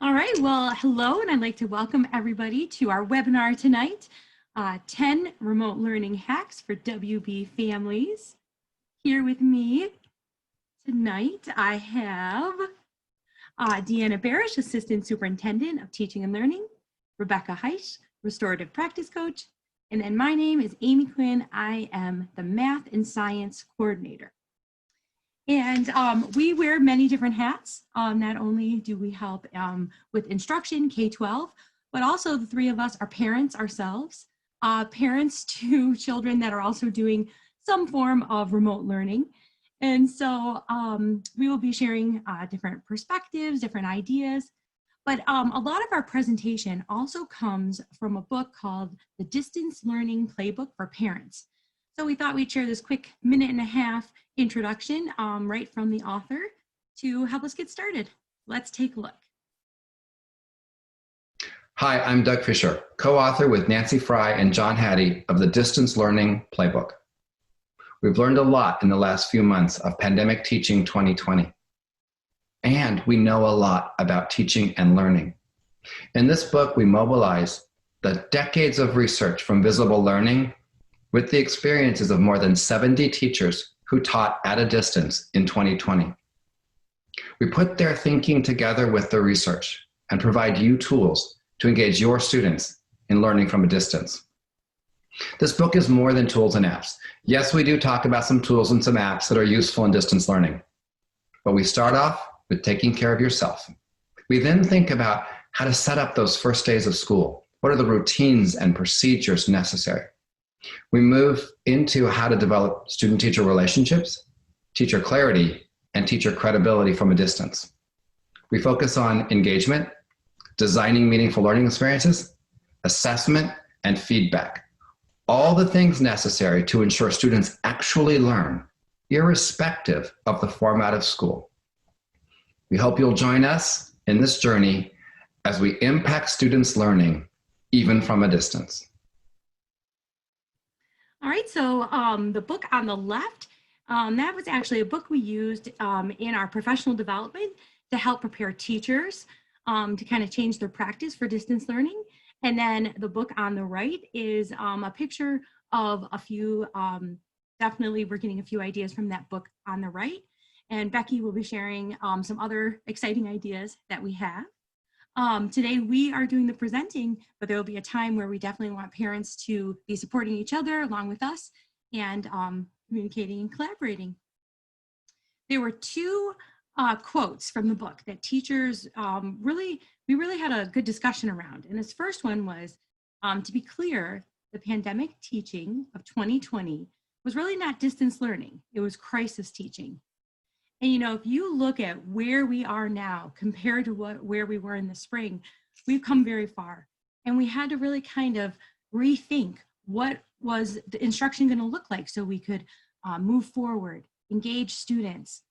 All right, well, hello, and I'd like to welcome everybody to our webinar tonight, 10 Remote Learning Hacks for WB Families. Here with me tonight, I have Deanna Barish, Assistant Superintendent of Teaching and Learning, Rebecca Heisch, Restorative Practice Coach, and then my name is Amy Quinn. I am the Math and Science Coordinator. And we wear many different hats. Not only do we help with instruction, K-12, but also the three of us are parents ourselves, parents to children that are also doing some form of remote learning. And so we will be sharing different perspectives, different ideas. But a lot of our presentation also comes from a book called The Distance Learning Playbook for Parents. So we thought we'd share this quick minute-and-a-half introduction right from the author to help us get started. Let's take a look. Hi, I'm Doug Fisher, co-author with Nancy Fry and John Hattie of the Distance Learning Playbook. We've learned a lot in the last few months of Pandemic Teaching 2020. And we know a lot about teaching and learning. In this book, we mobilize the decades of research from Visible Learning with the experiences of more than 70 teachers who taught at a distance in 2020. We put their thinking together with the research and provide you tools to engage your students in learning from a distance. This book is more than tools and apps. Yes, we do talk about some tools and some apps that are useful in distance learning, but we start off with taking care of yourself. We then think about how to set up those first days of school. What are the routines and procedures necessary? We move into how to develop student-teacher relationships, teacher clarity, and teacher credibility from a distance. We focus on engagement, designing meaningful learning experiences, assessment, and feedback. All the things necessary to ensure students actually learn, irrespective of the format of school. We hope you'll join us in this journey as we impact students' learning, even from a distance. All right, so the book on the left, that was actually a book we used in our professional development to help prepare teachers to kind of change their practice for distance learning. And then the book on the right is a picture of a few, definitely we're getting a few ideas from that book on the right. And Becky will be sharing some other exciting ideas that we have. Today we are doing the presenting, but there will be a time where we definitely want parents to be supporting each other along with us and communicating and collaborating. There were two quotes from the book that teachers we really had a good discussion around. And this first one was, to be clear, the pandemic teaching of 2020 was really not distance learning, it was crisis teaching. And you know, if you look at where we are now compared to where we were in the spring, we've come very far. And we had to really kind of rethink what was the instruction going to look like so we could move forward, engage students.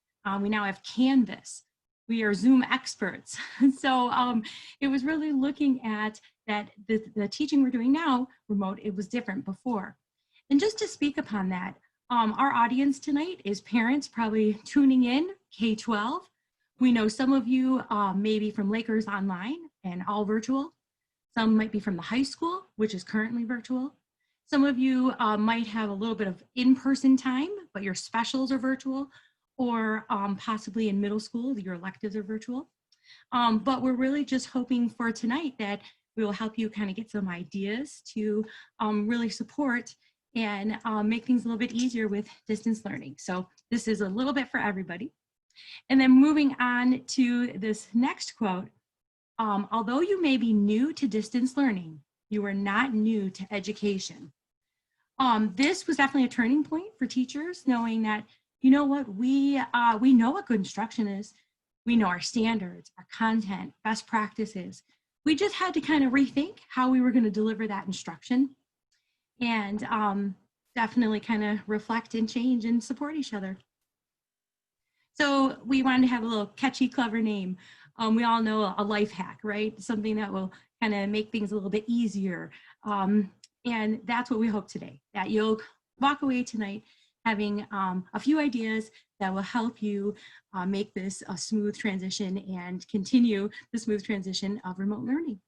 We now have Canvas. We are Zoom experts. So it was really looking at that the teaching we're doing now, remote, it was different before. And just to speak upon that, our audience tonight is parents probably tuning in, K-12. We know some of you may be from Lakers Online and all virtual. Some might be from the high school, which is currently virtual. Some of you might have a little bit of in-person time, but your specials are virtual, or possibly in middle school, your electives are virtual. But we're really just hoping for tonight that we will help you kind of get some ideas to really support and make things a little bit easier with distance learning. So this is a little bit for everybody. And then moving on to this next quote, although you may be new to distance learning, you are not new to education. This was definitely a turning point for teachers, knowing that, you know what, we know what good instruction is. We know our standards, our content, best practices. We just had to kind of rethink how we were going to deliver that instruction. And definitely kind of reflect and change and support each other. So we wanted to have a little catchy, clever name. We all know a life hack, right? Something that will kind of make things a little bit easier. And that's what we hope today, that you'll walk away tonight having a few ideas that will help you make this a smooth transition and continue the smooth transition of remote learning.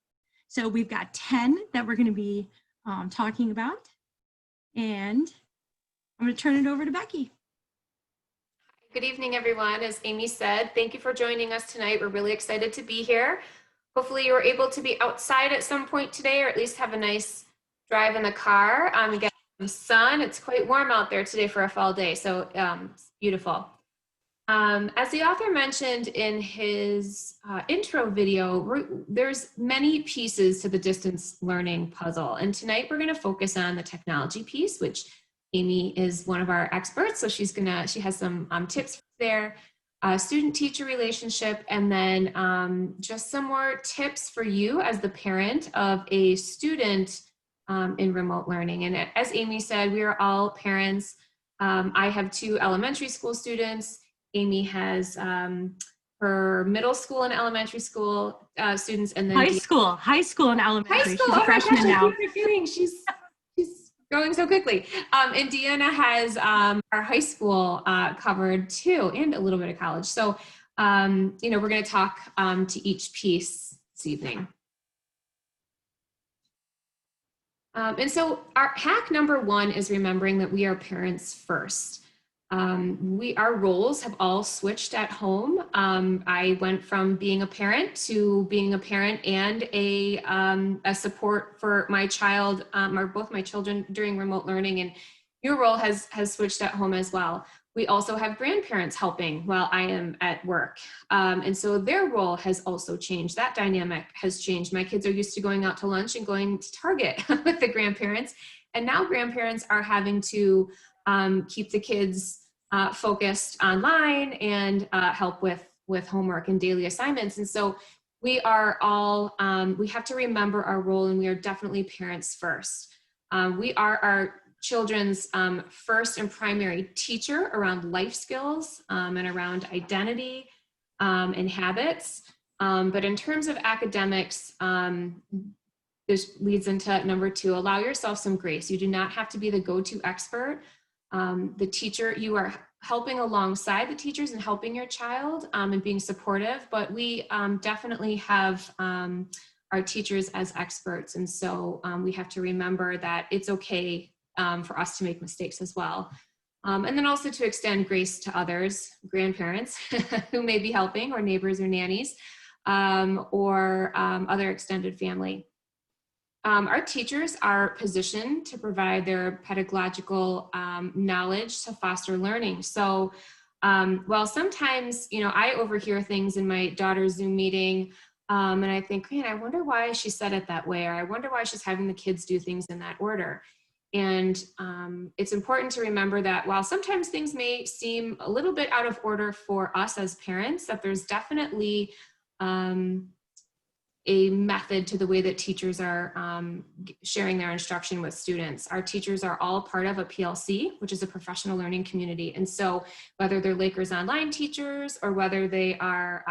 So we've got 10 that we're going to be talking about, and I'm going to turn it over to Becky. Good evening, everyone. As Amy said, thank you for joining us tonight. We're really excited to be here. Hopefully you were able to be outside at some point today, or at least have a nice drive in the car and get some sun. It's quite warm out there today for a fall day, so it's beautiful. As the author mentioned in his intro video, there's many pieces to the distance learning puzzle. And tonight we're going to focus on the technology piece, which Amy is one of our experts. So she has some tips there, student-teacher relationship, and then just some more tips for you as the parent of a student in remote learning. And as Amy said, we are all parents. I have 2 elementary school students. Amy has her middle school and elementary school students, and then high school and elementary. High school. She's a freshman now. She's going so quickly. And Deanna has our high school covered too, and a little bit of college. So, we're going to talk to each piece this evening. And so our hack number 1 is remembering that we are parents first. Our roles have all switched at home. I went from being a parent to being a parent and a support for my child, or both my children during remote learning, and your role has switched at home as well. We also have grandparents helping while I am at work. And so their role has also changed. That dynamic has changed. My kids are used to going out to lunch and going to Target with the grandparents. And now grandparents are having to keep the kids focused online and help with homework and daily assignments. And so we are all, we have to remember our role, and we are definitely parents first. We are our children's first and primary teacher around life skills and around identity and habits. But in terms of academics, this leads into number 2, allow yourself some grace. You do not have to be the go-to expert. The teacher, you are helping alongside the teachers and helping your child and being supportive, but we definitely have our teachers as experts. And so we have to remember that it's okay for us to make mistakes as well. And then also to extend grace to others, grandparents who may be helping, or neighbors or nannies, or other extended family. Our teachers are positioned to provide their pedagogical knowledge to foster learning. So while sometimes, I overhear things in my daughter's Zoom meeting, and I think, man, I wonder why she said it that way, or I wonder why she's having the kids do things in that order. And it's important to remember that while sometimes things may seem a little bit out of order for us as parents, that there's definitely a method to the way that teachers are sharing their instruction with students. Our teachers are all part of a PLC, which is a professional learning community. And so whether they're Lakers Online teachers, or whether they are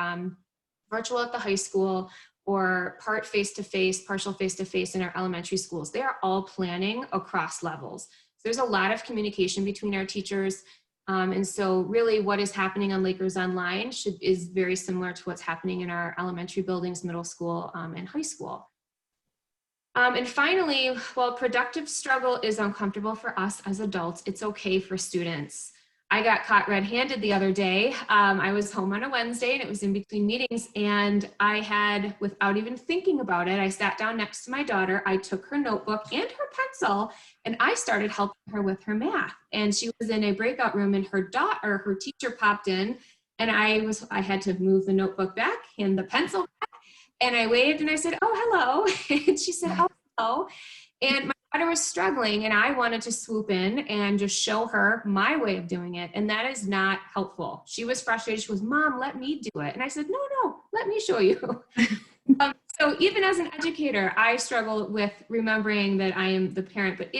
virtual at the high school, or part face-to-face, partial face-to-face in our elementary schools, they are all planning across levels. So there's a lot of communication between our teachers. And so really what is happening on Lakers Online is very similar to what's happening in our elementary buildings, middle school, and high school. And finally, while productive struggle is uncomfortable for us as adults, it's okay for students. I got caught red-handed the other day. I was home on a Wednesday, and it was in between meetings, and I had, without even thinking about it, I sat down next to my daughter, I took her notebook and her pencil, and I started helping her with her math. And she was in a breakout room, and her teacher popped in, and I had to move the notebook back and the pencil back, and I waved and I said, "Oh, hello." And she said, "Oh, hello." And my daughter was struggling, and I wanted to swoop in and just show her my way of doing it. And that is not helpful. She was frustrated. She was, "Mom, let me do it." And I said, no, let me show you. So even as an educator, I struggle with remembering that I am the parent, but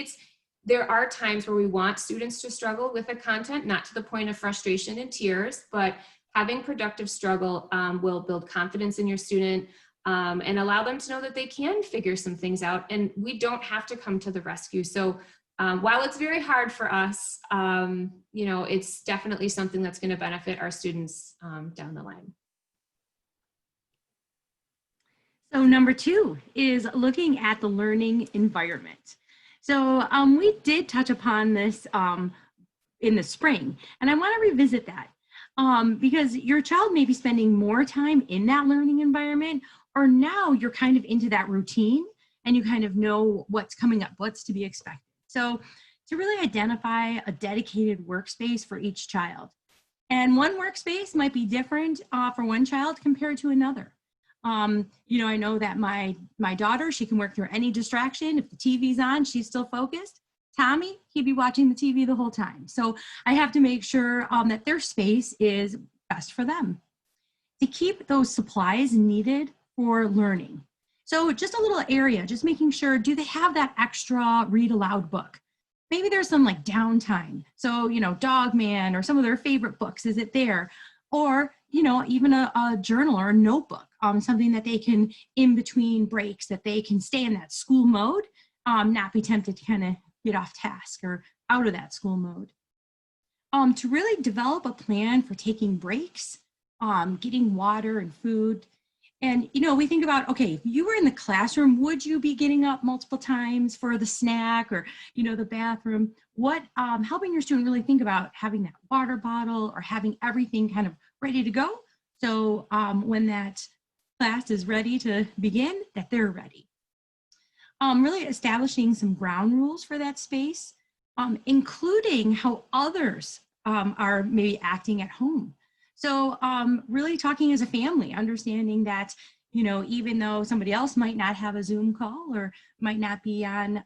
there are times where we want students to struggle with the content, not to the point of frustration and tears, but having productive struggle will build confidence in your student, and allow them to know that they can figure some things out, and we don't have to come to the rescue. So while it's very hard for us, you know, it's definitely something that's going to benefit our students down the line. So number 2 is looking at the learning environment. So we did touch upon this in the spring, and I want to revisit that because your child may be spending more time in that learning environment, or now you're kind of into that routine and you kind of know what's coming up, what's to be expected. So to really identify a dedicated workspace for each child. And one workspace might be different for one child compared to another. You know, I know that my daughter, she can work through any distraction. If the TV's on, she's still focused. Tommy, he'd be watching the TV the whole time. So I have to make sure that their space is best for them. To keep those supplies needed for learning. So just a little area, just making sure, do they have that extra read aloud book? Maybe there's some like downtime. So, you know, Dog Man or some of their favorite books, is it there? Or, you know, even a journal or a notebook, something that they can, in between breaks, that they can stay in that school mode, not be tempted to kind of get off task or out of that school mode. To really develop a plan for taking breaks, getting water and food. And, you know, we think about, okay, if you were in the classroom, would you be getting up multiple times for the snack or, you know, the bathroom? What, helping your student really think about having that water bottle or having everything kind of ready to go. So when that class is ready to begin, that they're ready. Really establishing some ground rules for that space, including how others are maybe acting at home. So really talking as a family, understanding that, you know, even though somebody else might not have a Zoom call or might not be on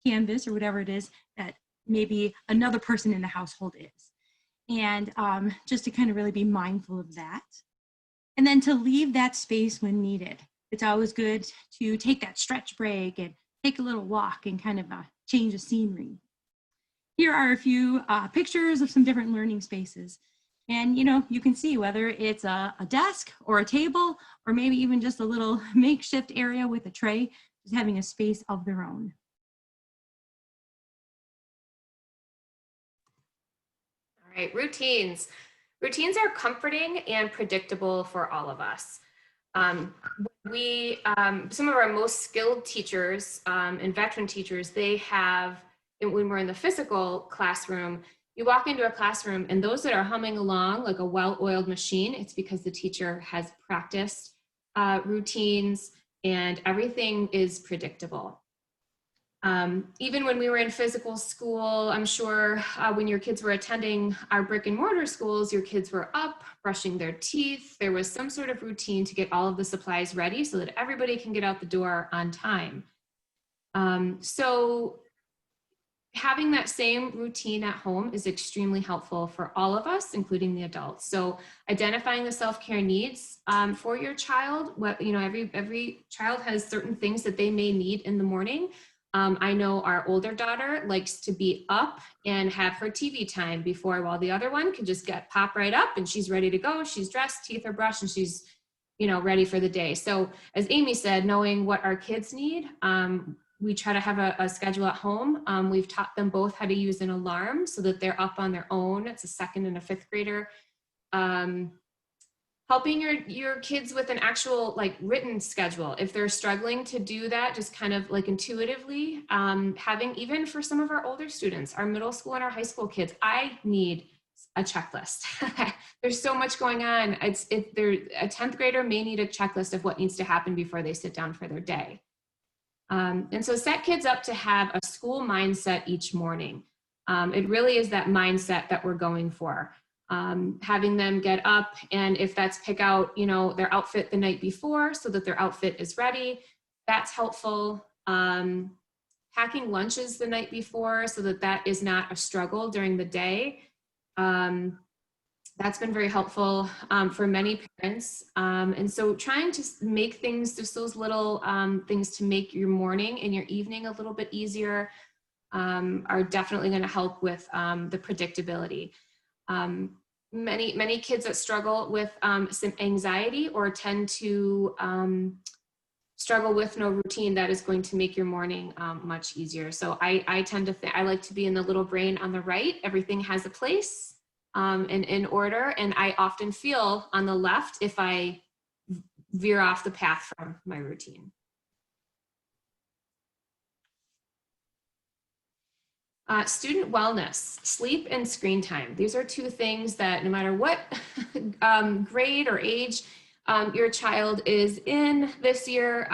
Canvas or whatever it is, that maybe another person in the household is. And just to kind of really be mindful of that. And then to leave that space when needed. It's always good to take that stretch break and take a little walk and kind of change the scenery. Here are a few pictures of some different learning spaces. And, you know, you can see whether it's a desk or a table, or maybe even just a little makeshift area with a tray, just having a space of their own. All right, routines. Routines are comforting and predictable for all of us. Some of our most skilled teachers and veteran teachers, they have, when we're in the physical classroom, you walk into a classroom and those that are humming along like a well-oiled machine, it's because the teacher has practiced routines and everything is predictable. Even when we were in physical school, I'm sure when your kids were attending our brick and mortar schools, your kids were up, brushing their teeth. There was some sort of routine to get all of the supplies ready so that everybody can get out the door on time. So having that same routine at home is extremely helpful for all of us, including the adults. So identifying the self-care needs for your child. What, you know, every child has certain things that they may need in the morning. I know our older daughter likes to be up and have her TV time before, while the other one can just pop right up and she's ready to go. She's dressed, teeth are brushed, and she's, you know, ready for the day. So as Amy said, knowing what our kids need, we try to have a schedule at home. We've taught them both how to use an alarm so that they're up on their own. It's a 2nd and a 5th grader. Helping your kids with an actual like written schedule. If they're struggling to do that, just kind of like intuitively, having, even for some of our older students, our middle school and our high school kids, I need a checklist. There's so much going on. A 10th grader may need a checklist of what needs to happen before they sit down for their day. And so set kids up to have a school mindset each morning. It really is that mindset that we're going for. Having them get up, and if that's pick out, you know, their outfit the night before so that their outfit is ready, that's helpful. Packing lunches the night before so that that is not a struggle during the day. That's been very helpful for many parents. And so trying to make things, just those little things to make your morning and your evening a little bit easier are definitely going to help with the predictability. Many kids that struggle with some anxiety or tend to struggle with no routine, that is going to make your morning much easier. So I tend to think, I like to be in the little brain on the right. Everything has a place and in order. And I often feel on the left if I veer off the path from my routine. Student wellness, sleep and screen time. These are two things that no matter what grade or age your child is in this year,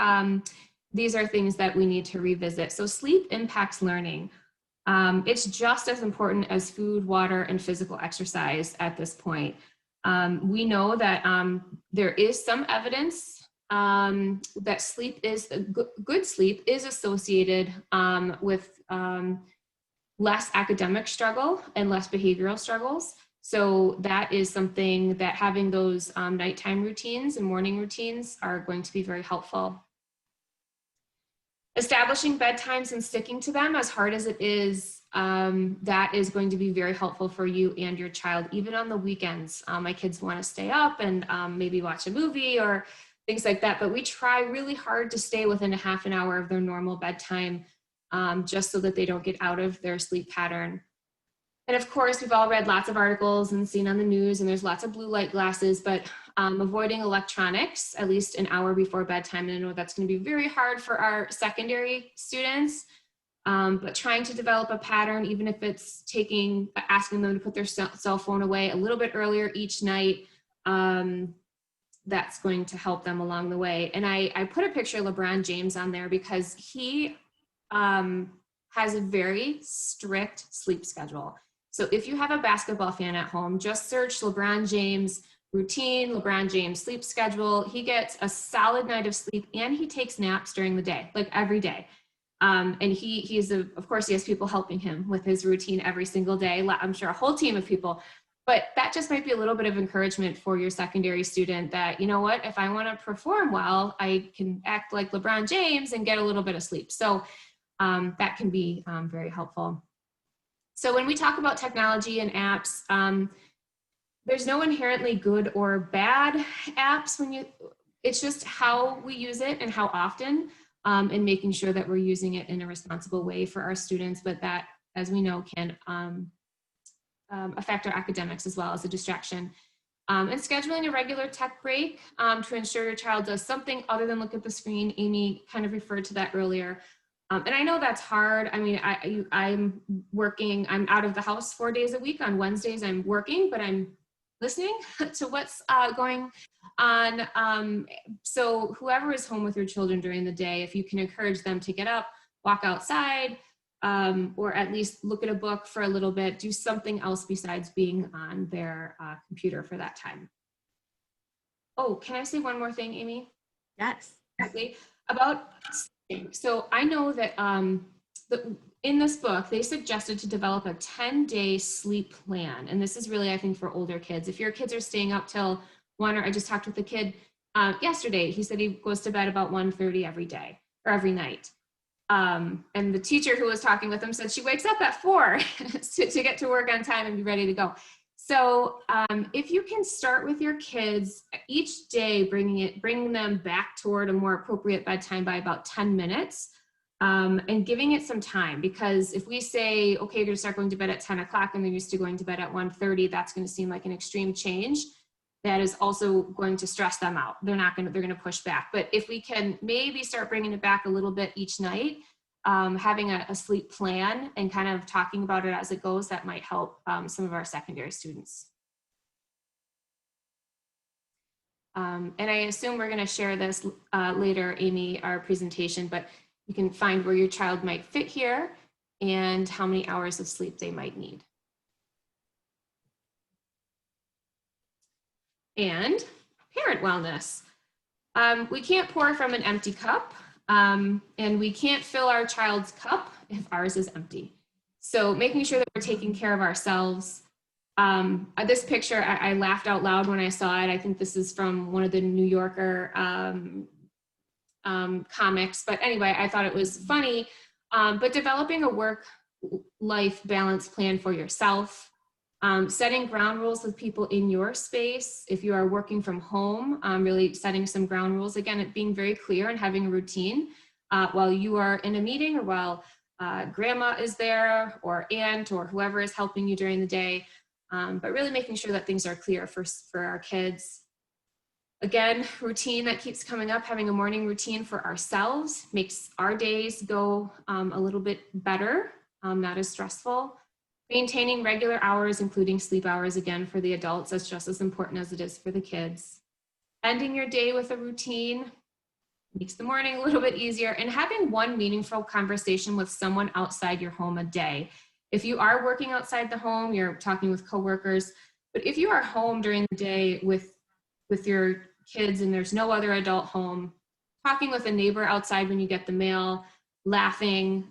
these are things that we need to revisit. So sleep impacts learning. It's just as important as food, water, and physical exercise at this point. We know that there is some evidence that good sleep is associated with less academic struggle and less behavioral struggles. So that is something that having those nighttime routines and morning routines are going to be very helpful. Establishing bedtimes and sticking to them, as hard as it is, that is going to be very helpful for you and your child, even on the weekends. My kids want to stay up and maybe watch a movie or things like that, but we try really hard to stay within a half an hour of their normal bedtime, just so that they don't get out of their sleep pattern. And of course, we've all read lots of articles and seen on the news, and there's lots of blue light glasses, but avoiding electronics at least an hour before bedtime. And I know that's going to be very hard for our secondary students, but trying to develop a pattern, even if it's asking them to put their cell phone away a little bit earlier each night, that's going to help them along the way. And I put a picture of LeBron James on there because he has a very strict sleep schedule. So if you have a basketball fan at home, just search LeBron James routine, LeBron James sleep schedule. He gets a solid night of sleep and he takes naps during the day, like every day. And of course, he has people helping him with his routine every single day. I'm sure a whole team of people, but that just might be a little bit of encouragement for your secondary student that, you know what, if I want to perform well, I can act like LeBron James and get a little bit of sleep. So that can be very helpful. So when we talk about technology and apps, there's no inherently good or bad apps it's just how we use it and how often, and making sure that we're using it in a responsible way for our students, but that, as we know, can affect our academics as well as a distraction. And scheduling a regular tech break to ensure your child does something other than look at the screen. Amy kind of referred to that earlier. And I know that's hard. I mean, I'm working, I'm out of the house 4 days a week. On Wednesdays, I'm working, but I'm listening to what's going on. So whoever is home with your children during the day, if you can encourage them to get up, walk outside, or at least look at a book for a little bit, do something else besides being on their computer for that time. Oh, can I say one more thing, Amy? Yes. About sleeping. So I know that in this book, they suggested to develop a 10-day sleep plan. And this is really, I think, for older kids. If your kids are staying up till 1, or I just talked with a kid yesterday, he said he goes to bed about 1:30 every day or every night. And the teacher who was talking with him said she wakes up at 4 to get to work on time and be ready to go. So if you can start with your kids each day, bringing them back toward a more appropriate bedtime by about 10 minutes, and giving it some time, because if we say, okay, you're going to start going to bed at 10 o'clock and they're used to going to bed at 1:30, that's going to seem like an extreme change. That is also going to stress them out. They're going to push back. But if we can maybe start bringing it back a little bit each night, having a sleep plan and kind of talking about it as it goes, that might help some of our secondary students. And I assume we're going to share this later, Amy, our presentation, but you can find where your child might fit here and how many hours of sleep they might need. And parent wellness. We can't pour from an empty cup, and we can't fill our child's cup if ours is empty. So making sure that we're taking care of ourselves. This picture, I laughed out loud when I saw it. I think this is from one of the New Yorker comics, but anyway, I thought it was funny. But developing a work-life balance plan for yourself, Setting ground rules with people in your space. If you are working from home, really setting some ground rules. Again, it being very clear and having a routine while you are in a meeting or while grandma is there or aunt or whoever is helping you during the day. But really making sure that things are clear for our kids. Again, routine that keeps coming up, having a morning routine for ourselves makes our days go a little bit better, not as stressful. Maintaining regular hours, including sleep hours, again, for the adults, that's just as important as it is for the kids. Ending your day with a routine makes the morning a little bit easier, and having one meaningful conversation with someone outside your home a day. If you are working outside the home, you're talking with coworkers, but if you are home during the day with your kids and there's no other adult home, talking with a neighbor outside when you get the mail, laughing,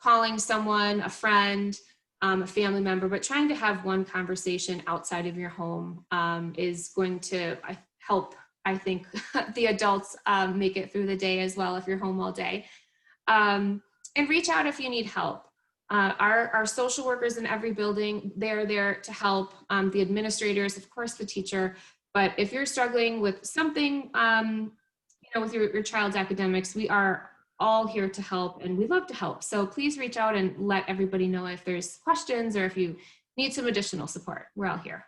calling someone, a friend, a family member, but trying to have one conversation outside of your home is going to help, I think, the adults make it through the day as well if you're home all day. And reach out if you need help. Our social workers in every building, they're there to help. The administrators, of course, the teacher. But if you're struggling with something, with your child's academics, we are all here to help, and we love to help. So please reach out and let everybody know if there's questions or if you need some additional support. We're all here.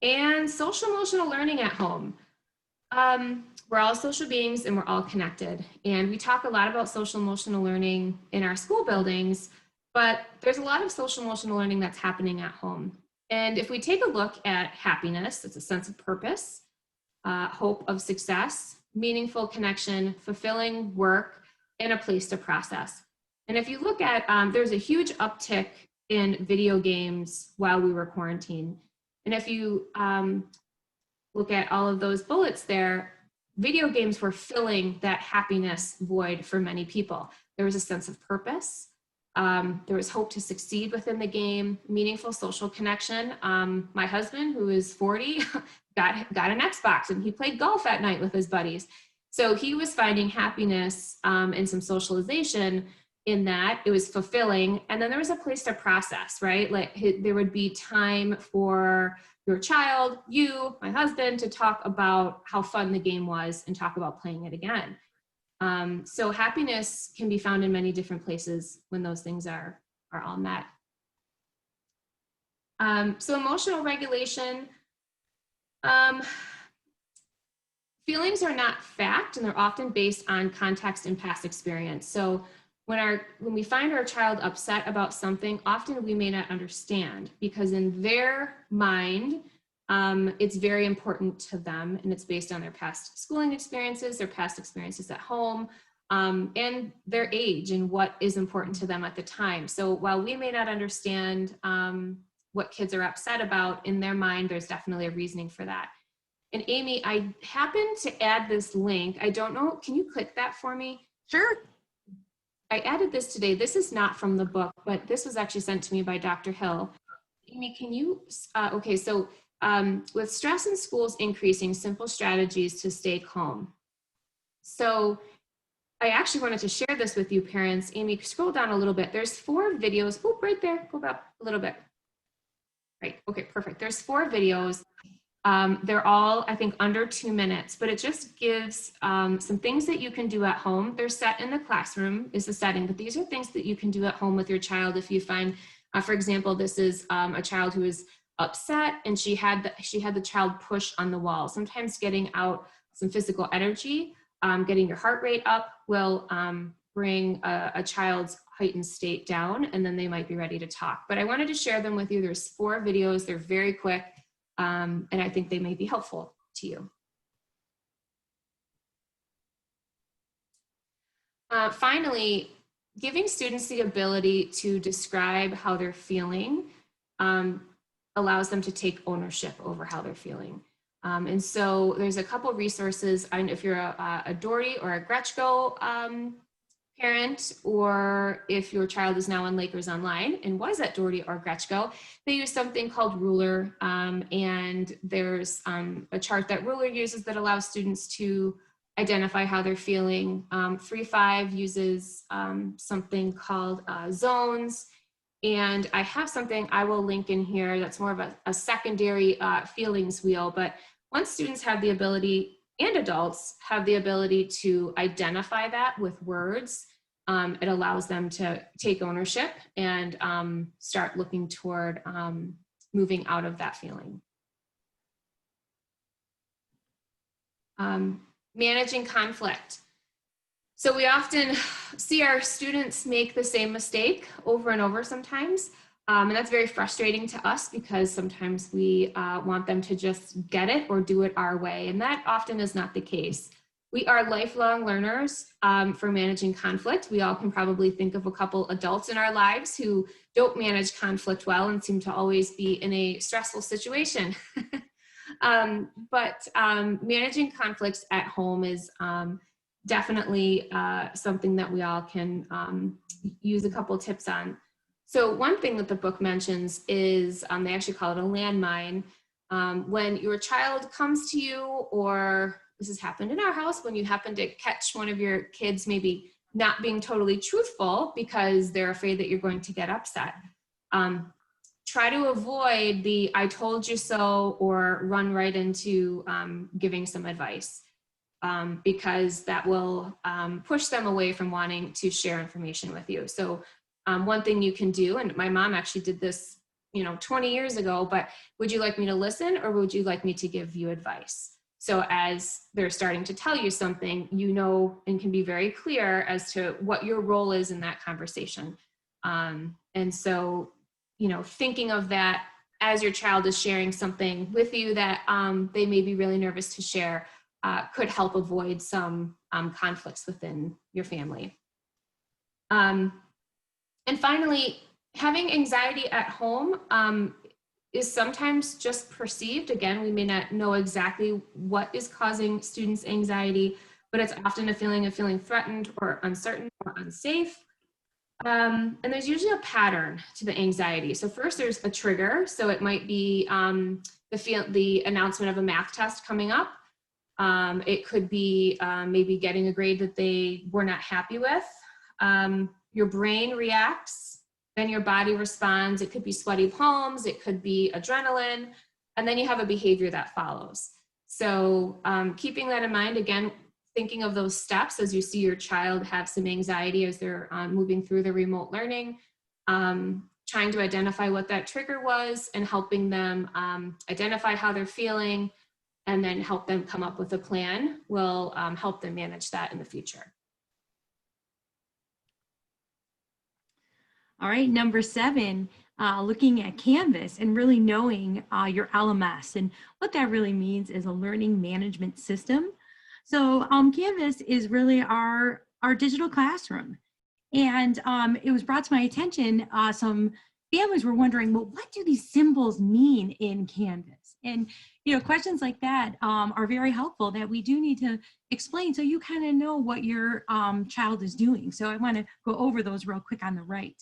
And social emotional learning at home. We're all social beings and we're all connected. And we talk a lot about social emotional learning in our school buildings, but there's a lot of social emotional learning that's happening at home. And if we take a look at happiness, it's a sense of purpose, hope of success, meaningful connection, fulfilling work, and a place to process. And if you look at, there's a huge uptick in video games while we were quarantined. And if you look at all of those bullets there, video games were filling that happiness void for many people. There was a sense of purpose. There was hope to succeed within the game, meaningful social connection. My husband, who is 40, got an Xbox and he played golf at night with his buddies. So he was finding happiness and some socialization in that. It was fulfilling. And then there was a place to process, right? Like there would be time for your child, you, my husband, to talk about how fun the game was and talk about playing it again. So happiness can be found in many different places when those things are all met. So emotional regulation. Feelings are not fact, and they're often based on context and past experience. So when we find our child upset about something, often we may not understand, because in their mind, it's very important to them, and it's based on their past schooling experiences, their past experiences at home, and their age and what is important to them at the time. So while we may not understand what kids are upset about, in their mind, there's definitely a reasoning for that. And Amy, I happened to add this link. I don't know, can you click that for me? Sure. I added this today. This is not from the book, but this was actually sent to me by Dr. Hill. Amy, can you, okay, so with stress in schools increasing, simple strategies to stay calm. So I actually wanted to share this with you parents. Amy, scroll down a little bit. There's 4 videos. Oh, right there, go back a little bit. Right, okay, perfect. There's 4 videos. They're all, I think, under 2 minutes, but it just gives some things that you can do at home. They're set in the classroom is the setting, but these are things that you can do at home with your child. If you find, for example, this is a child who is upset and she had the child push on the wall. Sometimes getting out some physical energy, getting your heart rate up will bring a child's heightened state down, and then they might be ready to talk. But I wanted to share them with you. There's 4 videos. They're very quick. And I think they may be helpful to you. Finally, giving students the ability to describe how they're feeling allows them to take ownership over how they're feeling. And so there's a couple resources. And if you're a Doherty or a Gretschko parent, or if your child is now on Lakers Online and was at Doherty or Gretschko, they use something called Ruler, and there's a chart that Ruler uses that allows students to identify how they're feeling. 3-5 uses something called zones. And I have something I will link in here that's more of a secondary feelings wheel. But once students have the ability, and adults have the ability to identify that with words, it allows them to take ownership and start looking toward moving out of that feeling. Managing conflict. So we often see our students make the same mistake over and over sometimes. And that's very frustrating to us because sometimes we want them to just get it or do it our way. And that often is not the case. We are lifelong learners for managing conflict. We all can probably think of a couple adults in our lives who don't manage conflict well and seem to always be in a stressful situation. But managing conflicts at home is definitely something that we all can use a couple tips on. So one thing that the book mentions is they actually call it a landmine. When your child comes to you, or this has happened in our house, when you happen to catch one of your kids maybe not being totally truthful because they're afraid that you're going to get upset. Try to avoid the "I told you so" or run right into giving some advice. Because that will push them away from wanting to share information with you. So one thing you can do, and my mom actually did this, 20 years ago, but would you like me to listen or would you like me to give you advice? So as they're starting to tell you something, and can be very clear as to what your role is in that conversation. And so, thinking of that as your child is sharing something with you that they may be really nervous to share, could help avoid some conflicts within your family. And finally, having anxiety at home is sometimes just perceived. Again, we may not know exactly what is causing students' anxiety, but it's often a feeling of feeling threatened or uncertain or unsafe. And there's usually a pattern to the anxiety. So first there's a trigger. So it might be the announcement of a math test coming up. It could be maybe getting a grade that they were not happy with. Your brain reacts, then your body responds. It could be sweaty palms, it could be adrenaline, and then you have a behavior that follows. So keeping that in mind, again, thinking of those steps as you see your child have some anxiety as they're moving through the remote learning, trying to identify what that trigger was and helping them identify how they're feeling, and then help them come up with a plan will help them manage that in the future. All right, number 7, looking at Canvas and really knowing your LMS. And what that really means is a learning management system. So Canvas is really our digital classroom. And it was brought to my attention, some families were wondering, well, what do these symbols mean in Canvas? And questions like that are very helpful, that we do need to explain so you kind of know what your child is doing. So I want to go over those real quick on the right.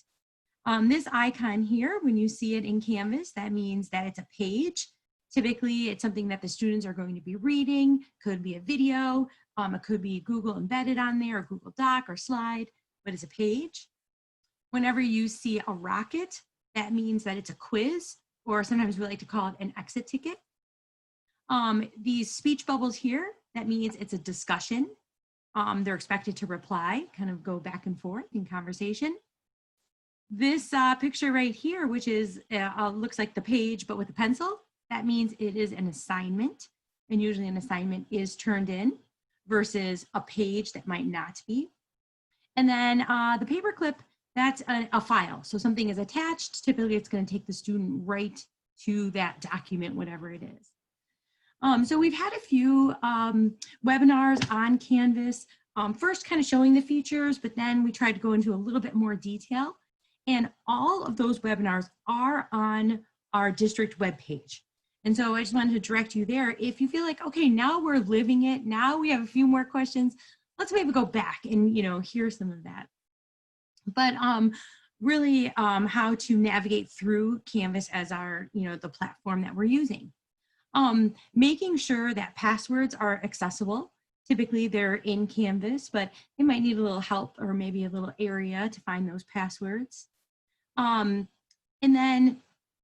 This icon here, when you see it in Canvas, that means that it's a page. Typically, it's something that the students are going to be reading, could be a video, it could be Google embedded on there, or Google Doc or slide, but it's a page. Whenever you see a rocket, that means that it's a quiz, or sometimes we like to call it an exit ticket. These speech bubbles here, that means it's a discussion. They're expected to reply, kind of go back and forth in conversation. This picture right here, which is looks like the page, but with a pencil, that means it is an assignment. And usually an assignment is turned in versus a page that might not be. And then the paperclip, that's a file. So something is attached. Typically, it's going to take the student right to that document, whatever it is. So we've had a few webinars on Canvas, first kind of showing the features, but then we tried to go into a little bit more detail. And all of those webinars are on our district webpage. And so I just wanted to direct you there. If you feel like, okay, now we're living it, now we have a few more questions, let's maybe go back and hear some of that. But really how to navigate through Canvas as our, the platform that we're using. Making sure that passwords are accessible. Typically they're in Canvas, but they might need a little help or maybe a little area to find those passwords. And then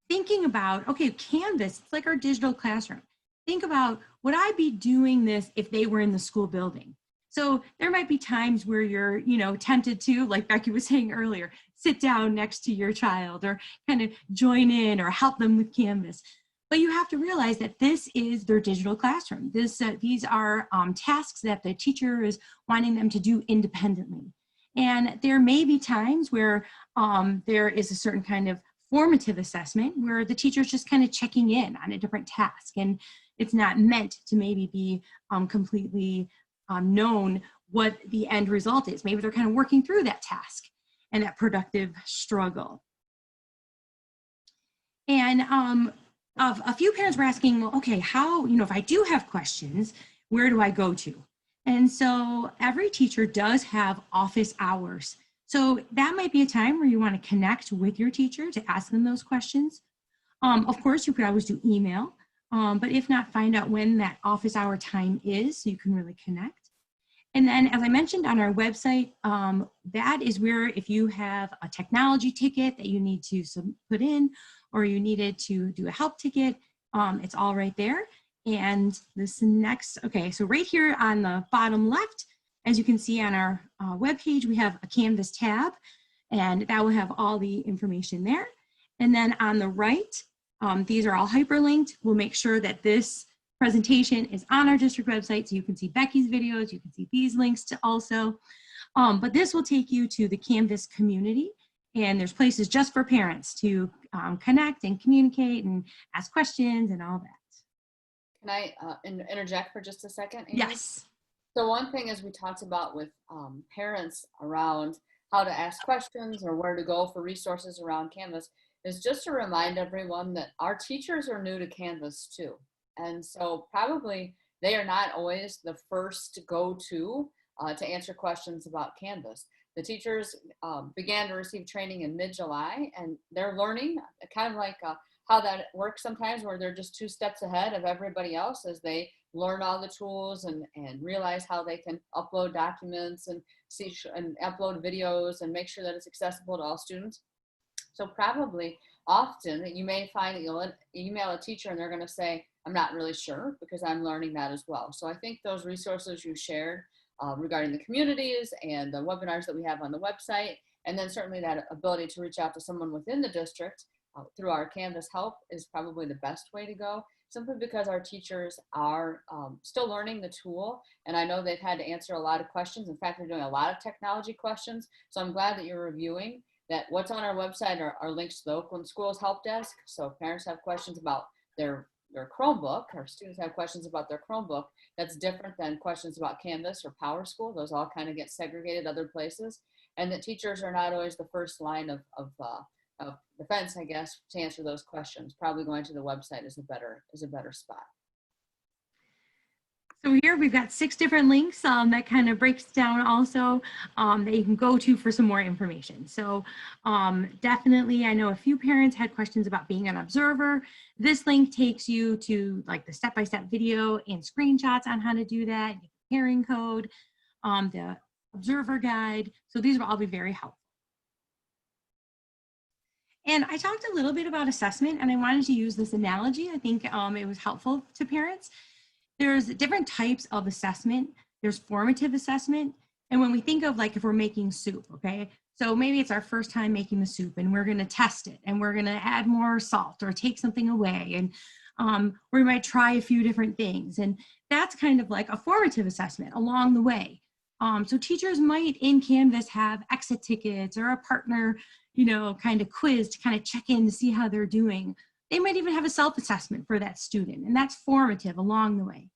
thinking about, okay, Canvas, it's like our digital classroom. Think about, would I be doing this if they were in the school building? So there might be times where you're, tempted to, like Becky was saying earlier, sit down next to your child or kind of join in or help them with Canvas. But you have to realize that this is their digital classroom. These are tasks that the teacher is wanting them to do independently. And there may be times where there is a certain kind of formative assessment where the teacher is just kind of checking in on a different task, and it's not meant to maybe be completely known what the end result is. Maybe they're kind of working through that task and that productive struggle. And a few parents were asking, well, okay, how, if I do have questions, where do I go to? And so every teacher does have office hours. So that might be a time where you want to connect with your teacher to ask them those questions. Of course, you could always do email, but if not, find out when that office hour time is so you can really connect. And then, as I mentioned on our website, that is where if you have a technology ticket that you need to put in, or you needed to do a help ticket, it's all right there. And this next, okay, so right here on the bottom left, as you can see on our webpage, we have a Canvas tab, and that will have all the information there. And then on the right, these are all hyperlinked. We'll make sure that this presentation is on our district website, so you can see Becky's videos, you can see these links to also. But this will take you to the Canvas community, and there's places just for parents to connect and communicate and ask questions and all that. Can I interject for just a second, Amy? Yes. So one thing is we talked about with parents around how to ask questions or where to go for resources around Canvas is just to remind everyone that our teachers are new to Canvas too. And so probably they are not always the first go-to to answer questions about Canvas. The teachers began to receive training in mid-July, and they're learning kind of like how that works sometimes, where they're just 2 steps ahead of everybody else as they learn all the tools and realize how they can upload documents and upload videos and make sure that it's accessible to all students. So probably often you may find that you'll email a teacher and they're going to say, I'm not really sure, because I'm learning that as well. So I think those resources you shared regarding the communities and the webinars that we have on the website, and then certainly that ability to reach out to someone within the district through our Canvas help is probably the best way to go, simply because our teachers are still learning the tool. And I know they've had to answer a lot of questions. In fact, they're doing a lot of technology questions. So I'm glad that you're reviewing that. What's on our website are links to the Oakland Schools Help Desk. So if parents have questions about their Chromebook, or students have questions about their Chromebook, that's different than questions about Canvas or PowerSchool. Those all kind of get segregated other places. And that teachers are not always the first line of defense, I guess, to answer those questions. Probably going to the website is a better spot. So here we've got 6 different links that kind of breaks down also that you can go to for some more information. So definitely, I know a few parents had questions about being an observer. This link takes you to like the step-by-step video and screenshots on how to do that, the pairing code, the observer guide. So these will all be very helpful. And I talked a little bit about assessment, and I wanted to use this analogy. I think it was helpful to parents. There's different types of assessment. There's formative assessment. And when we think of like if we're making soup, okay, so maybe it's our first time making the soup and we're going to test it and we're going to add more salt or take something away. And we might try a few different things. And that's kind of like a formative assessment along the way. So teachers might in Canvas have exit tickets or a partner, kind of quiz to kind of check in to see how they're doing. They might even have a self-assessment for that student, and that's formative along the way.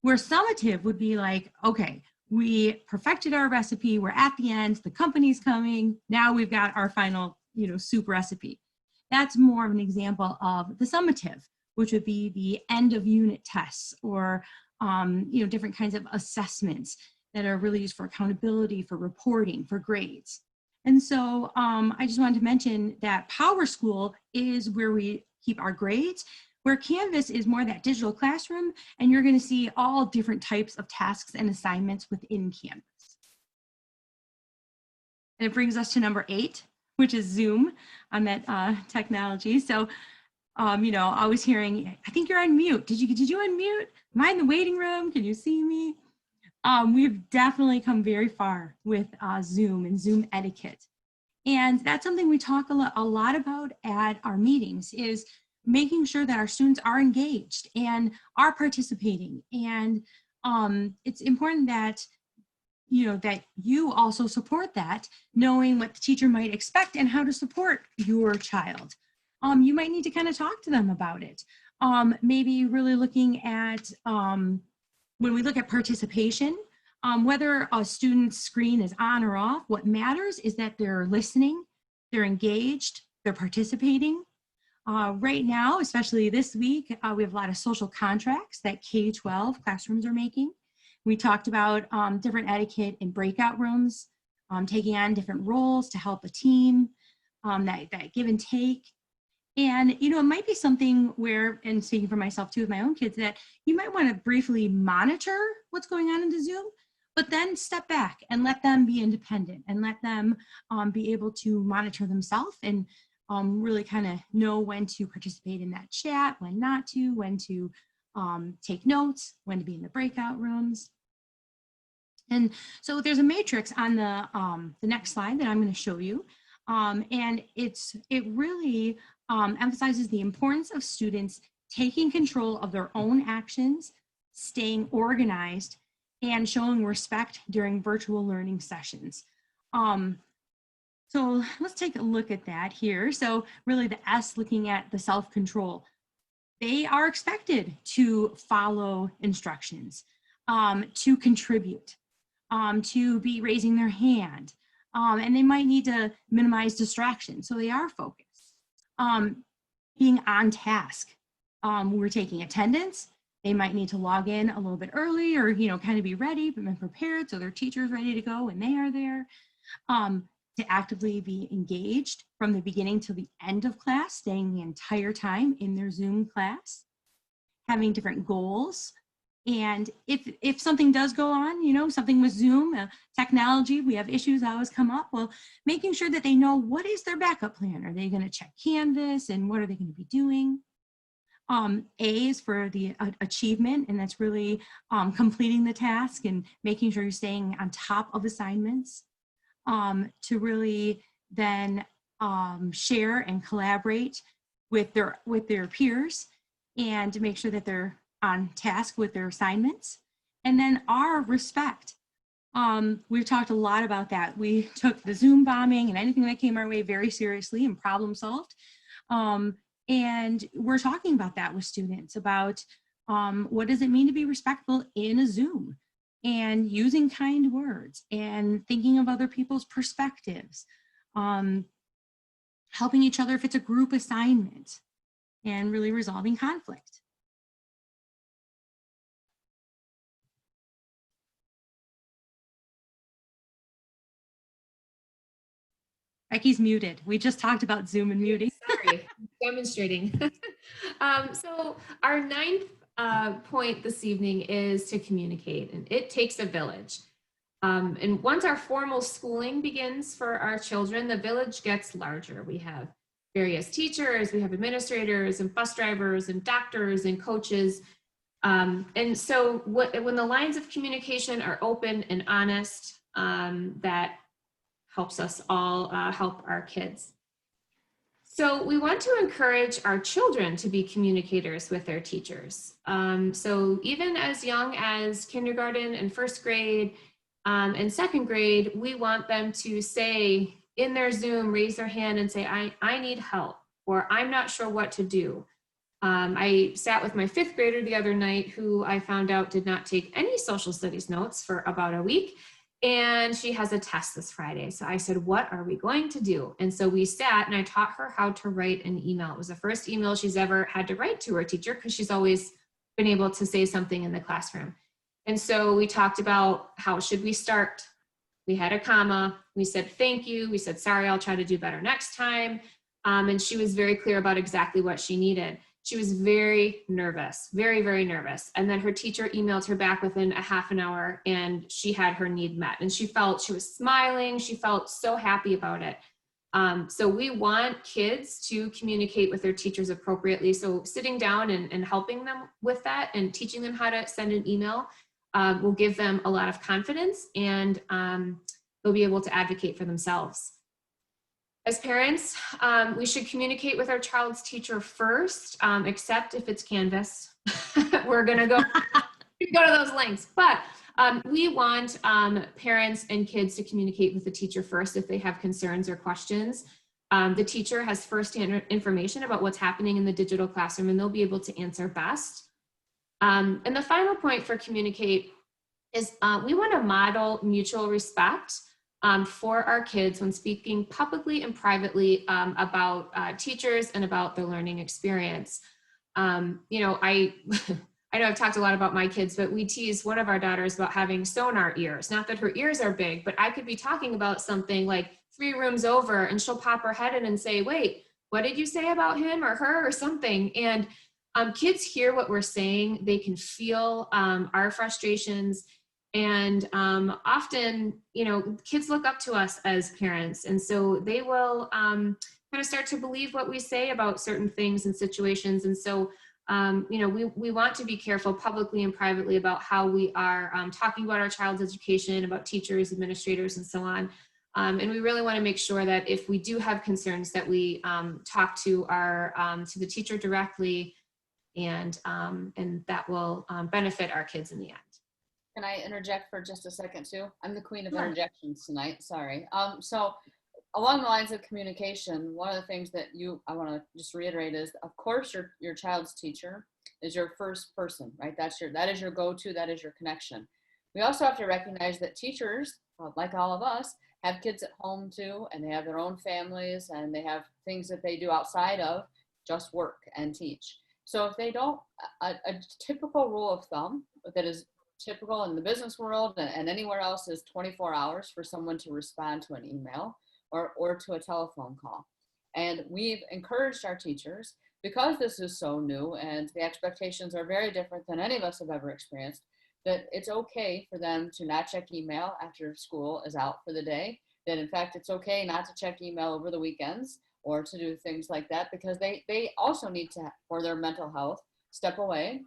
Where summative would be like, okay, we perfected our recipe, we're at the end, the company's coming, now we've got our final, soup recipe. That's more of an example of the summative, which would be the end of unit tests or, different kinds of assessments that are really used for accountability, for reporting, for grades. And so I just wanted to mention that PowerSchool is where we keep our grades. where Canvas is more that digital classroom, and you're going to see all different types of tasks and assignments within Canvas. And it brings us to number 8, which is Zoom on that technology. So, always hearing, I think you're on mute. Did you unmute? Am I in the waiting room? Can you see me? We've definitely come very far with Zoom and Zoom etiquette. And that's something we talk a lot about at our meetings, is making sure that our students are engaged and are participating. And it's important that that you also support that, knowing what the teacher might expect and how to support your child. You might need to kind of talk to them about it. Maybe really looking at, when we look at participation, whether a student's screen is on or off, what matters is that they're listening, they're engaged, they're participating. Right now, especially this week, we have a lot of social contracts that K-12 classrooms are making. We talked about different etiquette in breakout rooms, taking on different roles to help a team, that give and take. And, it might be something where, and speaking for myself too with my own kids, that you might want to briefly monitor what's going on in the Zoom, but then step back and let them be independent and let them be able to monitor themselves and really kind of know when to participate in that chat, when not to, when to take notes, when to be in the breakout rooms. And so there's a matrix on the next slide that I'm going to show you. And it really emphasizes the importance of students taking control of their own actions, staying organized, and showing respect during virtual learning sessions. So let's take a look at that here. So really the S, looking at the self-control. They are expected to follow instructions, to contribute, to be raising their hand, and they might need to minimize distractions, so they are focused. Being on task. We're taking attendance. They might need to log in a little bit early, or kind of be ready, but been prepared, so their teacher's ready to go when they are there. To actively be engaged from the beginning to the end of class, staying the entire time in their Zoom class, having different goals. And if something does go on, something with Zoom, technology, we have issues that always come up, well, making sure that they know what is their backup plan. Are they going to check Canvas, and what are they going to be doing? A is for the achievement, and that's really completing the task and making sure you're staying on top of assignments. To really then share and collaborate with their peers, and to make sure that they're on task with their assignments. And then our respect. We've talked a lot about that. We took the Zoom bombing and anything that came our way very seriously and problem solved. And we're talking about that with students, about what does it mean to be respectful in a Zoom, and using kind words and thinking of other people's perspectives, helping each other if it's a group assignment, and really resolving conflict. Becky's muted. We just talked about Zoom and muting. Sorry, demonstrating. So our 9th point this evening is to communicate, and it takes a village. And once our formal schooling begins for our children, the village gets larger. We have various teachers, we have administrators and bus drivers and doctors and coaches. And so when the lines of communication are open and honest, that helps us all help our kids. So we want to encourage our children to be communicators with their teachers. So even as young as kindergarten and 1st grade and 2nd grade, we want them to say in their Zoom, raise their hand and say, I need help, or I'm not sure what to do. I sat with my 5th grader the other night, who I found out did not take any social studies notes for about a week. And she has a test this Friday. So I said, what are we going to do? And so we sat and I taught her how to write an email. It was the first email she's ever had to write to her teacher, because she's always been able to say something in the classroom. And so we talked about how should we start. We had a comma. We said, thank you. We said, sorry, I'll try to do better next time. And she was very clear about exactly what she needed. She was very nervous, very, very nervous. And then her teacher emailed her back within a half an hour and she had her need met. And she was smiling. She felt so happy about it. So we want kids to communicate with their teachers appropriately. So sitting down and helping them with that and teaching them how to send an email will give them a lot of confidence, and they'll be able to advocate for themselves. As parents, we should communicate with our child's teacher first, except if it's Canvas. We're gonna go to those links, but we want parents and kids to communicate with the teacher first if they have concerns or questions. The teacher has firsthand information about what's happening in the digital classroom, and they'll be able to answer best. And the final point for communicate is we want to model mutual respect for our kids when speaking publicly and privately about teachers and about their learning experience. You know, I know I've talked a lot about my kids, but we tease one of our daughters about having sonar ears. Not that her ears are big, but I could be talking about something like 3 rooms over and she'll pop her head in and say, wait, what did you say about him or her or something? And kids hear what we're saying. They can feel our frustrations. And often, you know, kids look up to us as parents. And so they will kind of start to believe what we say about certain things and situations. And so, you know, we want to be careful publicly and privately about how we are talking about our child's education, about teachers, administrators, and so on. And we really want to make sure that if we do have concerns that we talk to to the teacher directly, and that will benefit our kids in the end. Can I interject for just a second too? I'm the queen of Sure. interjections tonight, sorry. So along the lines of communication, one of the things that I want to just reiterate is, of course, your child's teacher is your first person, right? That is your go-to, that is your connection. We also have to recognize that teachers, like all of us, have kids at home too, and they have their own families, and they have things that they do outside of just work and teach. So if they don't, a typical rule of thumb that is typical in the business world and anywhere else is 24 hours for someone to respond to an email or to a telephone call. And we've encouraged our teachers, because this is so new and the expectations are very different than any of us have ever experienced, that it's okay for them to not check email after school is out for the day, that in fact it's okay not to check email over the weekends or to do things like that, because they also need to, for their mental health, step away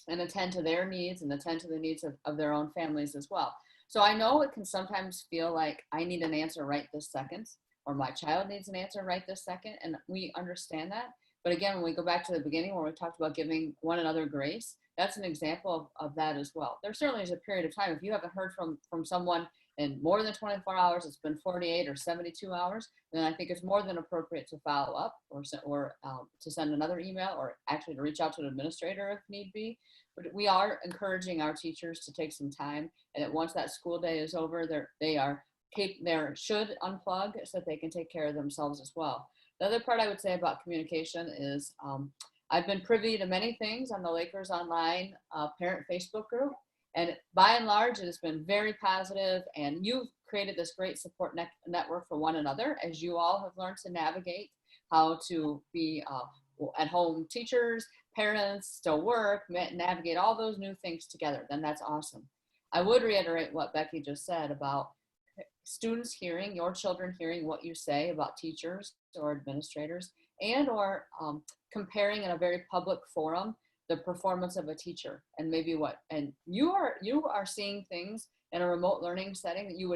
and attend to their needs and attend to the needs of their own families as well. So I know it can sometimes feel like I need an answer right this second, or my child needs an answer right this second, and we understand that. But again, when we go back to the beginning where we talked about giving one another grace, that's an example of that as well. There certainly is a period of time, if you haven't heard from someone in more than 24 hours, it's been 48 or 72 hours, then I think it's more than appropriate to follow up or to send another email, or actually to reach out to an administrator if need be. But we are encouraging our teachers to take some time, and that once that school day is over, they should unplug so that they can take care of themselves as well. The other part I would say about communication is I've been privy to many things on the Lakers Online parent Facebook group, and by and large, it has been very positive, and you've created this great support network for one another, as you all have learned to navigate how to be at-home teachers, parents, still work, navigate all those new things together. Then that's awesome. I would reiterate what Becky just said about students hearing, your children hearing what you say about teachers or administrators, and or comparing in a very public forum the performance of a teacher and maybe and you are seeing things in a remote learning setting that you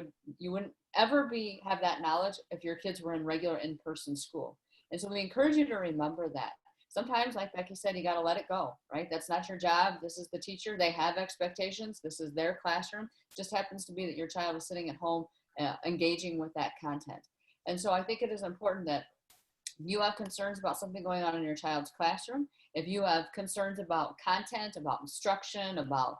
wouldn't ever have that knowledge if your kids were in regular in-person school. And so we encourage you to remember that. Sometimes, like Becky said, you got to let it go, right? That's not your job. This is the teacher. They have expectations. This is their classroom. It just happens to be that your child is sitting at home engaging with that content. And so I think it is important that if you have concerns about something going on in your child's classroom, if you have concerns about content, about instruction, about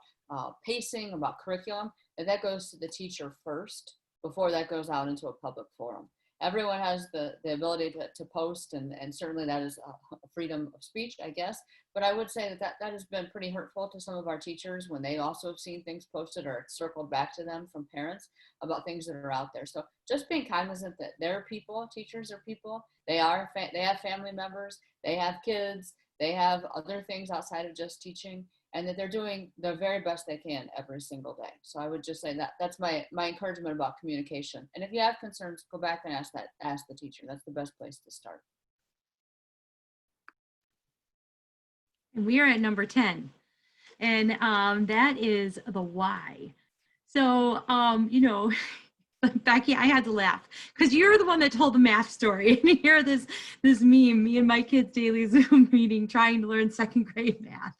pacing, about curriculum, that goes to the teacher first before that goes out into a public forum. Everyone has the ability to post, and certainly that is a freedom of speech, I guess. But I would say that has been pretty hurtful to some of our teachers when they also have seen things posted or circled back to them from parents about things that are out there. So just being cognizant that they're people, teachers are people. They have family members, they have kids, they have other things outside of just teaching, and that they're doing the very best they can every single day. So I would just say that that's my encouragement about communication. And if you have concerns, go back and ask the teacher. That's the best place to start. And we are at number 10. And that is the why. So, Becky, I had to laugh because you're the one that told the math story. And here this meme, me and my kids' daily Zoom meeting trying to learn second grade math.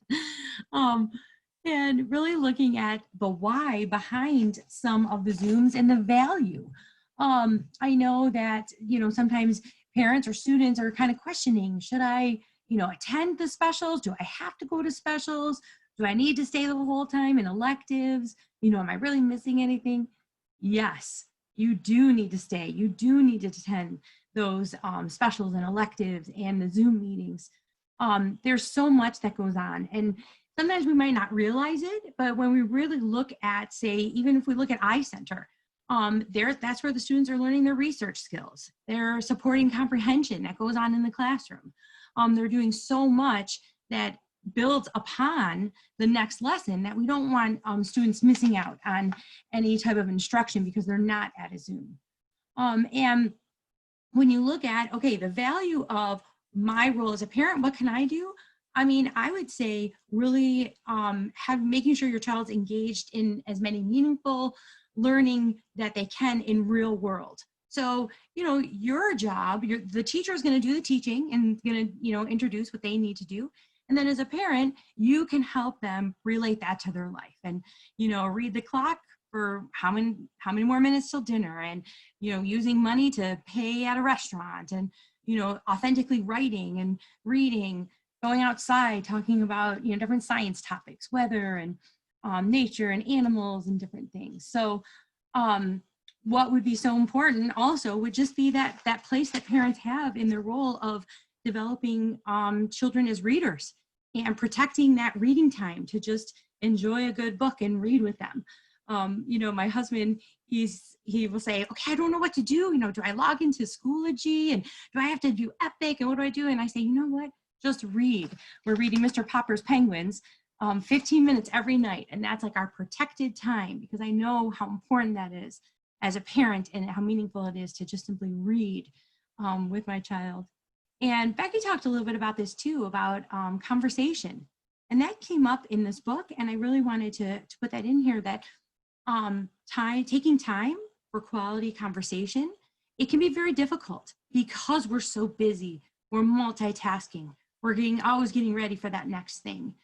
And really looking at the why behind some of the Zooms and the value. I know that, sometimes parents or students are kind of questioning, should I, attend the specials? Do I have to go to specials? Do I need to stay the whole time in electives? Am I really missing anything? Yes, you do need to stay. You do need to attend those specials and electives and the Zoom meetings. There's so much that goes on. And sometimes we might not realize it, but when we really look at, say, even if we look at iCenter, that's where the students are learning their research skills. They're supporting comprehension that goes on in the classroom. They're doing so much that builds upon the next lesson that we don't want students missing out on any type of instruction because they're not at a Zoom. And when you look at, okay, the value of my role as a parent, what can I do? I mean, I would say really making sure your child's engaged in as many meaningful learning that they can in real world. So, your job, the teacher is going to do the teaching and going to, introduce what they need to do. And then as a parent, you can help them relate that to their life and, read the clock for how many more minutes till dinner, and, using money to pay at a restaurant, and, authentically writing and reading, going outside, talking about, different science topics, weather and nature and animals and different things. So what would be so important also would just be that place that parents have in their role of developing children as readers and protecting that reading time to just enjoy a good book and read with them. My husband, he will say, okay, I don't know what to do. Do I log into Schoology, and do I have to do Epic, and what do I do? And I say, you know what, just read. We're reading Mr. Popper's Penguins 15 minutes every night. And that's like our protected time, because I know how important that is as a parent and how meaningful it is to just simply read with my child. And Becky talked a little bit about this too, about conversation. And that came up in this book. And I really wanted to put that in here, that taking time for quality conversation, it can be very difficult because we're so busy. We're multitasking. We're always getting ready for that next thing.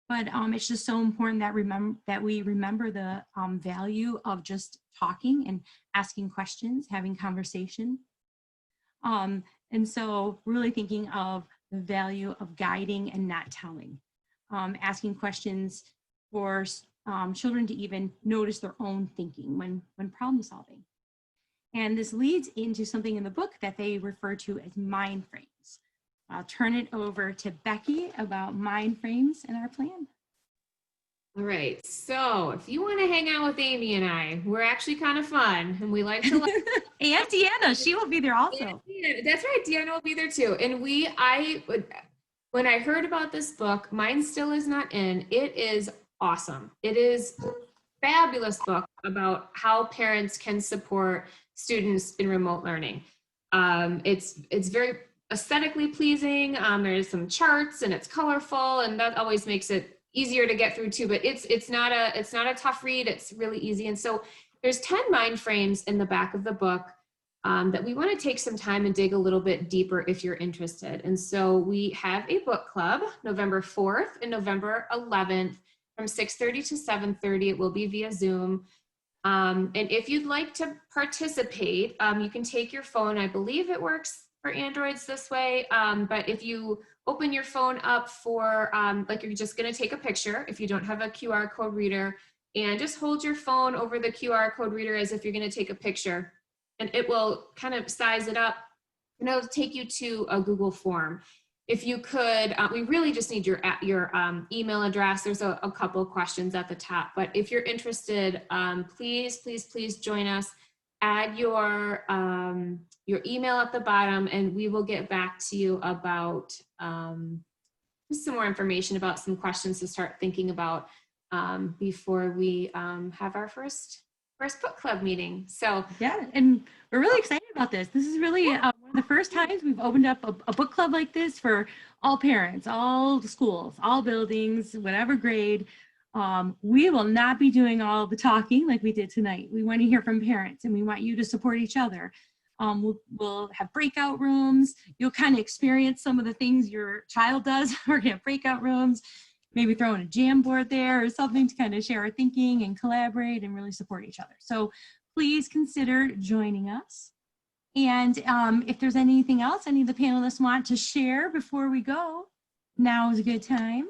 But it's just so important that we remember the value of just talking and asking questions, having conversation. And so really thinking of the value of guiding and not telling, asking questions for children to even notice their own thinking when problem solving. And this leads into something in the book that they refer to as mind frames. I'll turn it over to Becky about mind frames and our plan. All right, so if you want to hang out with Amy and I, we're actually kind of fun, and we like to and Deanna, she will be there also. That's right, Deanna will be there too. And when I heard about this book, Mine Still Is Not In, it is awesome. It is a fabulous book about how parents can support students in remote learning. It's very aesthetically pleasing. There's some charts and it's colorful, and that always makes it easier to get through too, but it's not a tough read. It's really easy. And so there's 10 mind frames in the back of the book that we want to take some time and dig a little bit deeper if you're interested. And so we have a book club November 4th and November 11th from 6:30 to 7:30. It will be via Zoom. And if you'd like to participate, you can take your phone. I believe it works for Androids this way, but if you open your phone up for, like you're just gonna take a picture if you don't have a QR code reader, and just hold your phone over the QR code reader as if you're gonna take a picture, and it will kind of size it up, and it'll take you to a Google form. If you could, we really just need your email address. There's a couple of questions at the top, but if you're interested, please join us. Add your email at the bottom, and we will get back to you about just some more information about some questions to start thinking about before we have our first book club meeting. So yeah, and we're really excited about this. This is really one of the first times we've opened up a book club like this for all parents, all schools, all buildings, whatever grade. We will not be doing all the talking like we did tonight. We want to hear from parents, and we want you to support each other. We'll have breakout rooms. You'll kind of experience some of the things your child does. We're going to have breakout rooms, maybe throw in a jam board there or something to kind of share our thinking and collaborate and really support each other. So please consider joining us. And if there's anything else any of the panelists want to share before we go, now is a good time.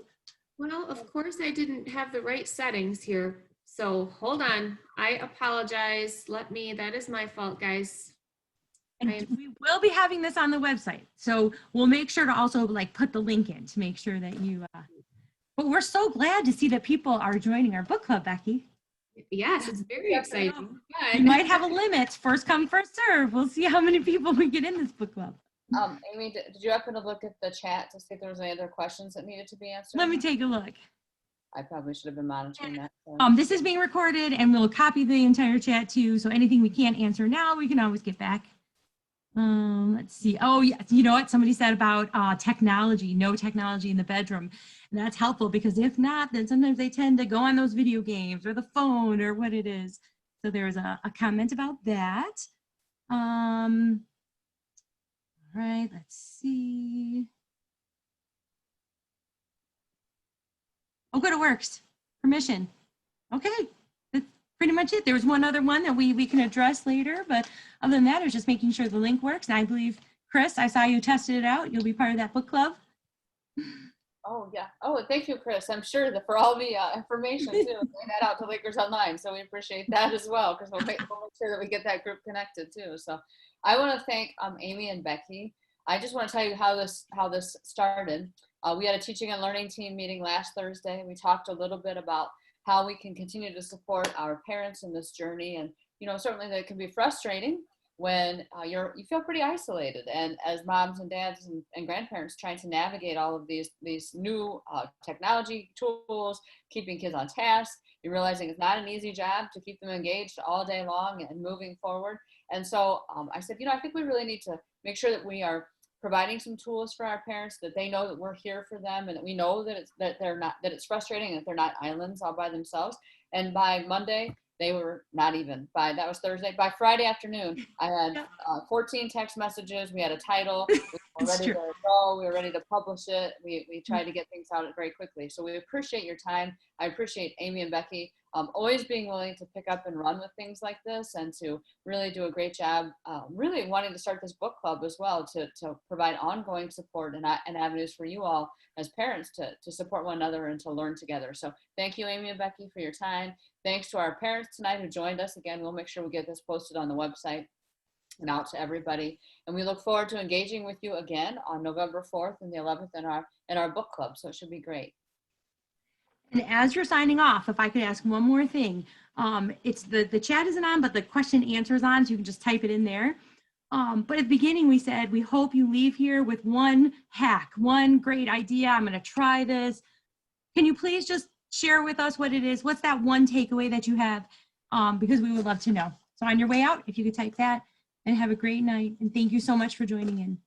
Well, of course, I didn't have the right settings here. So hold on. I apologize. That is my fault, guys. And we will be having this on the website. So we'll make sure to also like put the link in to make sure that you, but we're so glad to see that people are joining our book club, Becky. Yes, it's very exciting. You might have a limit, first come, first serve. We'll see how many people we get in this book club. Amy, did you happen to look at the chat to see if there was any other questions that needed to be answered? Let me take a look. I probably should have been monitoring that. So. This is being recorded and we'll copy the entire chat too. So anything we can't answer now, we can always get back. Let's see. Oh, yeah. You know what somebody said about technology, no technology in the bedroom. And that's helpful because if not, then sometimes they tend to go on those video games or the phone or what it is. So there's a comment about that. All right, let's see. Oh, good, it works. Permission. Okay, that's pretty much it. There was one other one that we can address later, but other than that, it was just making sure the link works. And I believe, Chris, I saw you tested it out. You'll be part of that book club. Oh, yeah. Oh, thank you, Chris. I'm sure that for all the information, too, bring that out to Lakers Online. So we appreciate that as well, because we'll make sure that we get that group connected, too. So I want to thank Amy and Becky. I just want to tell you how this started. We had a teaching and learning team meeting last Thursday. We talked a little bit about how we can continue to support our parents in this journey. And, you know, certainly that can be frustrating when you feel pretty isolated, and as moms and dads and grandparents trying to navigate all of these new technology tools, keeping kids on task, you're realizing it's not an easy job to keep them engaged all day long and moving forward. And so I said, you know, I think we really need to make sure that we are providing some tools for our parents, that they know that we're here for them, and that we know that it's frustrating and that they're not islands all by themselves. And by Monday, they were not even. That was Thursday. By Friday afternoon, I had 14 text messages. We had a title. We were ready to go. We were ready to publish it. We tried to get things out very quickly. So we appreciate your time. I appreciate Amy and Becky always being willing to pick up and run with things like this, and to really do a great job, really wanting to start this book club as well, to provide ongoing support and avenues for you all as parents to support one another and to learn together. So thank you, Amy and Becky, for your time. Thanks to our parents tonight who joined us. Again, we'll make sure we get this posted on the website and out to everybody. And we look forward to engaging with you again on November 4th and the 11th in our book club. So it should be great. And as you're signing off, if I could ask one more thing, it's the chat isn't on, but the question answer is on, so you can just type it in there. But at the beginning, we said, we hope you leave here with one hack, one great idea. I'm going to try this. Can you please just share with us what it is? What's that one takeaway that you have? Because we would love to know. So on your way out, if you could type that, and have a great night. And thank you so much for joining in.